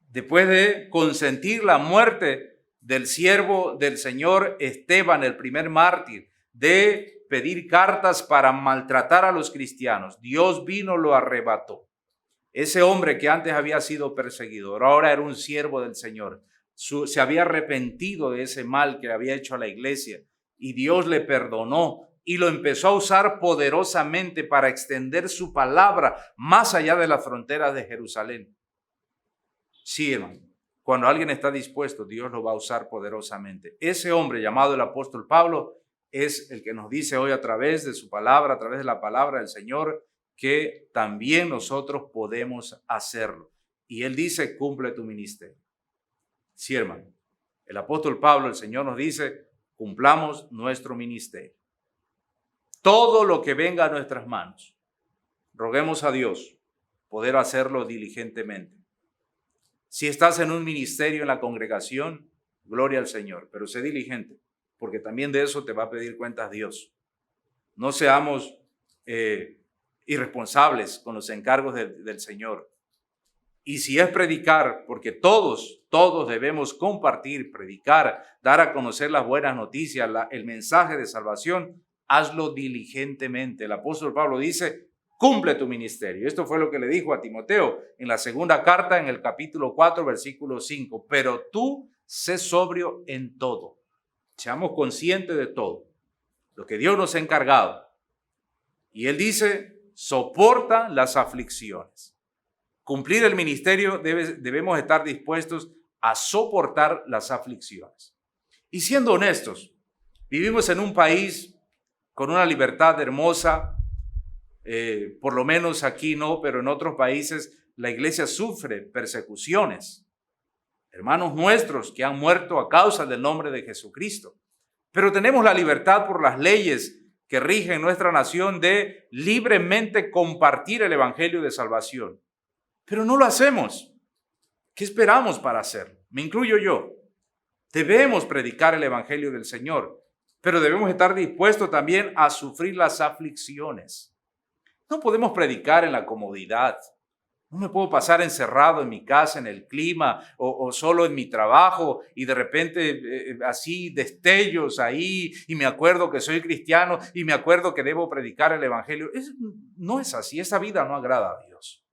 después de consentir la muerte del siervo del Señor Esteban, el primer mártir, de pedir cartas para maltratar a los cristianos. Dios vino, lo arrebató. Ese hombre que antes había sido perseguidor, ahora era un siervo del Señor. Se había arrepentido de ese mal que había hecho a la iglesia y Dios le perdonó y lo empezó a usar poderosamente para extender su palabra más allá de las fronteras de Jerusalén. Sí, hermano. Cuando alguien está dispuesto, Dios lo va a usar poderosamente. Ese hombre llamado el apóstol Pablo es el que nos dice hoy a través de su palabra, a través de la palabra del Señor, que también nosotros podemos hacerlo. Y él dice, cumple tu ministerio. Sí, hermano. El apóstol Pablo, el Señor nos dice, cumplamos nuestro ministerio. Todo lo que venga a nuestras manos, roguemos a Dios poder hacerlo diligentemente. Si estás en un ministerio en la congregación, gloria al Señor, pero sé diligente, porque también de eso te va a pedir cuentas Dios. No seamos irresponsables con los encargos del Señor. Y si es predicar, porque todos debemos compartir, predicar, dar a conocer las buenas noticias, el mensaje de salvación, hazlo diligentemente. El apóstol Pablo dice, cumple tu ministerio. Esto fue lo que le dijo a Timoteo en la segunda carta, en el capítulo 4, versículo 5. Pero tú sé sobrio en todo. Seamos conscientes de todo. Lo que Dios nos ha encargado. Y él dice, soporta las aflicciones. Cumplir el ministerio debemos estar dispuestos a soportar las aflicciones. Y siendo honestos, vivimos en un país con una libertad hermosa. Por lo menos aquí no, pero en otros países la iglesia sufre persecuciones. Hermanos nuestros que han muerto a causa del nombre de Jesucristo. Pero tenemos la libertad por las leyes que rigen nuestra nación de libremente compartir el evangelio de salvación. Pero no lo hacemos. ¿Qué esperamos para hacerlo? Me incluyo yo. Debemos predicar el evangelio del Señor, pero debemos estar dispuestos también a sufrir las aflicciones. No podemos predicar en la comodidad. No me puedo pasar encerrado en mi casa, en el clima o solo en mi trabajo y de repente así destellos ahí y me acuerdo que soy cristiano y me acuerdo que debo predicar el evangelio. No es así, esa vida no agrada a Dios.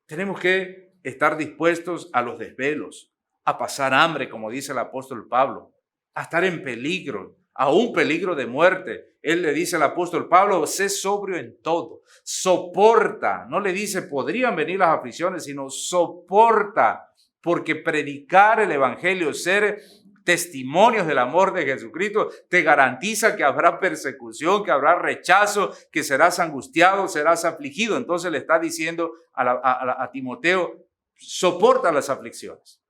Tenemos que estar dispuestos a los desvelos, a pasar hambre, como dice el apóstol Pablo, a estar en peligro, a un peligro de muerte. Él le dice al apóstol Pablo, sé sobrio en todo, soporta. No le dice podrían venir las aflicciones, sino soporta, porque predicar el evangelio, ser testimonios del amor de Jesucristo, te garantiza que habrá persecución, que habrá rechazo, que serás angustiado, serás afligido. Entonces le está diciendo a Timoteo, soporta las aflicciones.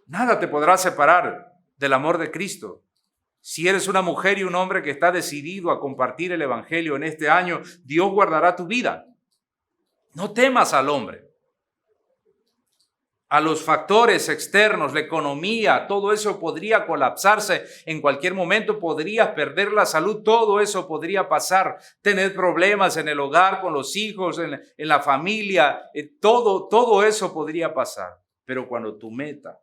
Nada te podrá separar del amor de Cristo. Si eres una mujer y un hombre que está decidido a compartir el evangelio en este año, Dios guardará tu vida. No temas al hombre, a los factores externos, la economía, todo eso podría colapsarse en cualquier momento, podrías perder la salud, todo eso podría pasar, tener problemas en el hogar, con los hijos, en la familia, todo eso podría pasar. Pero cuando tu meta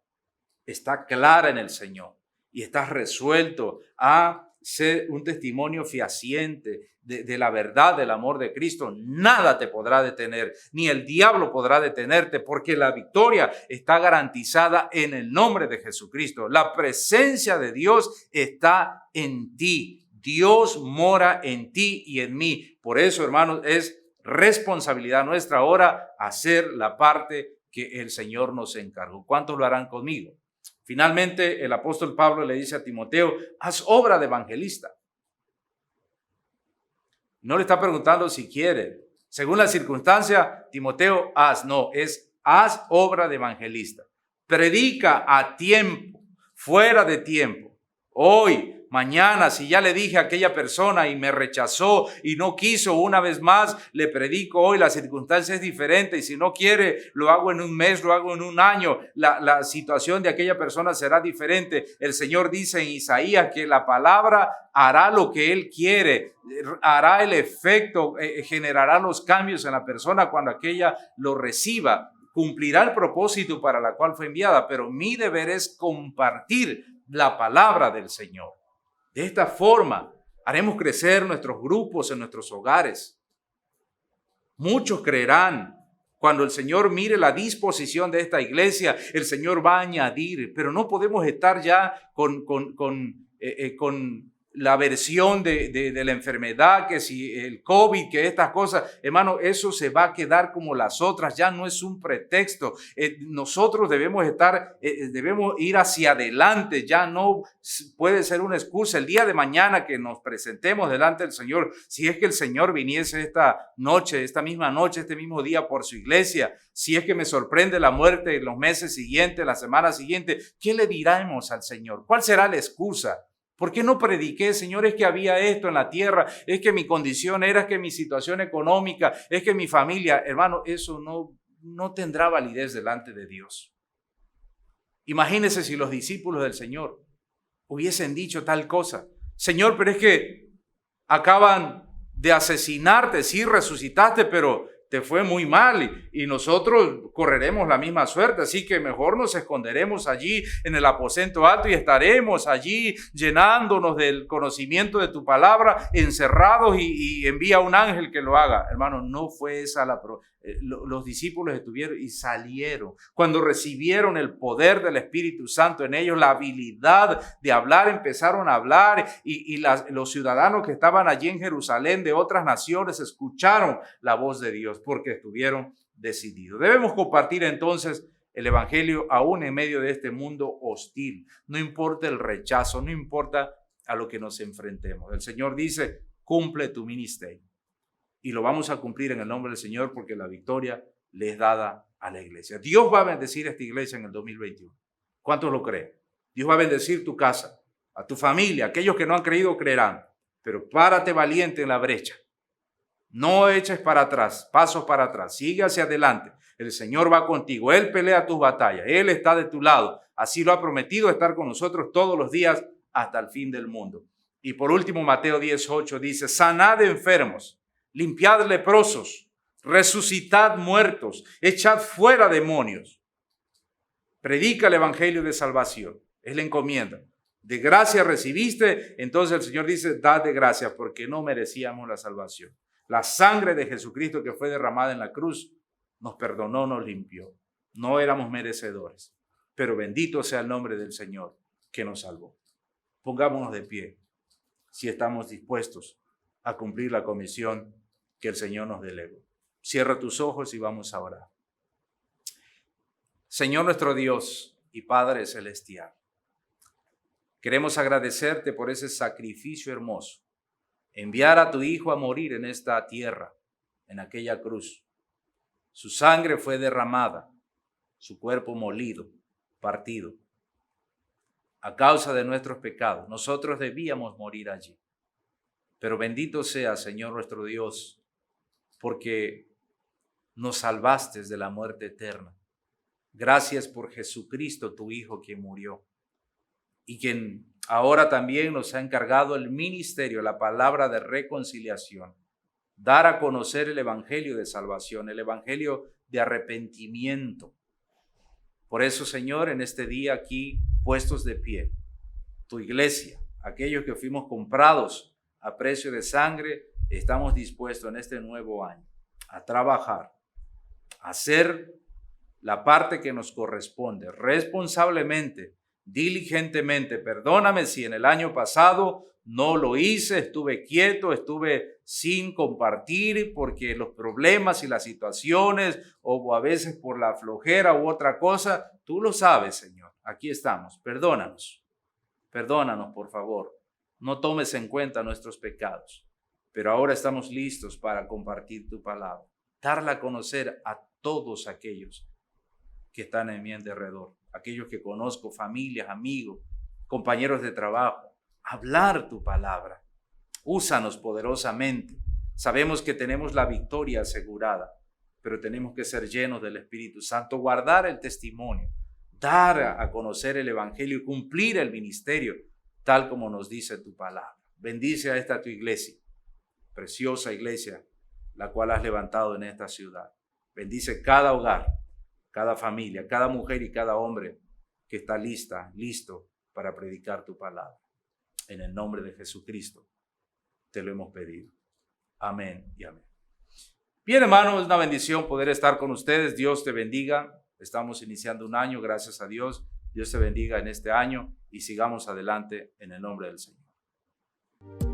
está clara en el Señor y estás resuelto a ser un testimonio fehaciente de la verdad del amor de Cristo, nada te podrá detener, ni el diablo podrá detenerte, porque la victoria está garantizada en el nombre de Jesucristo. La presencia de Dios está en ti. Dios mora en ti y en mí. Por eso, hermanos, es responsabilidad nuestra ahora hacer la parte que el Señor nos encargó. ¿Cuántos lo harán conmigo? Finalmente, el apóstol Pablo le dice a Timoteo, haz obra de evangelista. No le está preguntando si quiere. Según la circunstancia, Timoteo, haz obra de evangelista. Predica a tiempo, fuera de tiempo. Hoy, mañana, si ya le dije a aquella persona y me rechazó y no quiso una vez más, le predico hoy, la circunstancia es diferente y si no quiere, lo hago en un mes, lo hago en un año, la situación de aquella persona será diferente. El Señor dice en Isaías que la palabra hará lo que Él quiere, hará el efecto, generará los cambios en la persona cuando aquella lo reciba, cumplirá el propósito para la cual fue enviada, pero mi deber es compartir la palabra del Señor. De esta forma, haremos crecer nuestros grupos en nuestros hogares. Muchos creerán. Cuando el Señor mire la disposición de esta iglesia, el Señor va a añadir, pero no podemos estar ya con la versión de la enfermedad, que si el COVID, que estas cosas, hermano, eso se va a quedar como las otras, ya no es un pretexto. Nosotros debemos ir hacia adelante, ya no puede ser una excusa. El día de mañana que nos presentemos delante del Señor, si es que el Señor viniese esta misma noche, este mismo día por su iglesia, si es que me sorprende la muerte en los meses siguientes, la semana siguiente, ¿qué le diremos al Señor? ¿Cuál será la excusa? ¿Por qué no prediqué, Señor? Es que había esto en la tierra, es que mi condición era, es que mi situación económica, es que mi familia, hermano, eso no tendrá validez delante de Dios. Imagínese si los discípulos del Señor hubiesen dicho tal cosa. Señor, pero es que acaban de asesinarte, sí resucitaste, pero te fue muy mal y nosotros correremos la misma suerte, así que mejor nos esconderemos allí en el aposento alto y estaremos allí llenándonos del conocimiento de tu palabra, encerrados y envía un ángel que lo haga. Hermano, no fue esa los discípulos estuvieron y salieron. Cuando recibieron el poder del Espíritu Santo en ellos, la habilidad de hablar, empezaron a hablar y los ciudadanos que estaban allí en Jerusalén de otras naciones escucharon la voz de Dios porque estuvieron decididos. Debemos compartir entonces el evangelio aún en medio de este mundo hostil. No importa el rechazo, no importa a lo que nos enfrentemos. El Señor dice, cumple tu ministerio. Y lo vamos a cumplir en el nombre del Señor porque la victoria le es dada a la iglesia. Dios va a bendecir a esta iglesia en el 2021. ¿Cuántos lo creen? Dios va a bendecir tu casa, a tu familia. Aquellos que no han creído creerán. Pero párate valiente en la brecha. No eches para atrás, pasos para atrás. Sigue hacia adelante. El Señor va contigo. Él pelea tus batallas. Él está de tu lado. Así lo ha prometido estar con nosotros todos los días hasta el fin del mundo. Y por último, Mateo 10:8 dice, sanad enfermos, limpiad leprosos, resucitad muertos, echad fuera demonios. Predica el evangelio de salvación. Es la encomienda. De gracia recibiste, entonces el Señor dice, dad de gracia, porque no merecíamos la salvación. La sangre de Jesucristo que fue derramada en la cruz nos perdonó, nos limpió. No éramos merecedores, pero bendito sea el nombre del Señor que nos salvó. Pongámonos de pie si estamos dispuestos a cumplir la comisión que el Señor nos delegó. Cierra tus ojos y vamos a orar. Señor nuestro Dios y Padre Celestial, queremos agradecerte por ese sacrificio hermoso, enviar a tu Hijo a morir en esta tierra, en aquella cruz. Su sangre fue derramada, su cuerpo molido, partido. A causa de nuestros pecados, nosotros debíamos morir allí. Pero bendito sea, Señor nuestro Dios, porque nos salvaste de la muerte eterna. Gracias por Jesucristo, tu Hijo, quien murió y quien ahora también nos ha encargado el ministerio, la palabra de reconciliación, dar a conocer el evangelio de salvación, el evangelio de arrepentimiento. Por eso, Señor, en este día aquí, puestos de pie, tu iglesia, aquellos que fuimos comprados a precio de sangre, estamos dispuestos en este nuevo año a trabajar, a hacer la parte que nos corresponde responsablemente, diligentemente. Perdóname si en el año pasado no lo hice, estuve quieto, estuve sin compartir porque los problemas y las situaciones o a veces por la flojera u otra cosa, tú lo sabes, Señor. Aquí estamos. Perdónanos. Perdónanos, por favor. No tomes en cuenta nuestros pecados. Pero ahora estamos listos para compartir tu palabra, darla a conocer a todos aquellos que están en mi alrededor, aquellos que conozco, familias, amigos, compañeros de trabajo. Hablar tu palabra. Úsanos poderosamente. Sabemos que tenemos la victoria asegurada, pero tenemos que ser llenos del Espíritu Santo, guardar el testimonio, dar a conocer el evangelio y cumplir el ministerio, tal como nos dice tu palabra. Bendice a esta tu iglesia, preciosa iglesia, la cual has levantado en esta ciudad. Bendice cada hogar, cada familia, cada mujer y cada hombre que está listo para predicar tu palabra. En el nombre de Jesucristo te lo hemos pedido. Amén y amén. Bien, hermanos, es una bendición poder estar con ustedes. Dios te bendiga. Estamos iniciando un año, gracias a Dios. Dios te bendiga en este año y sigamos adelante en el nombre del Señor.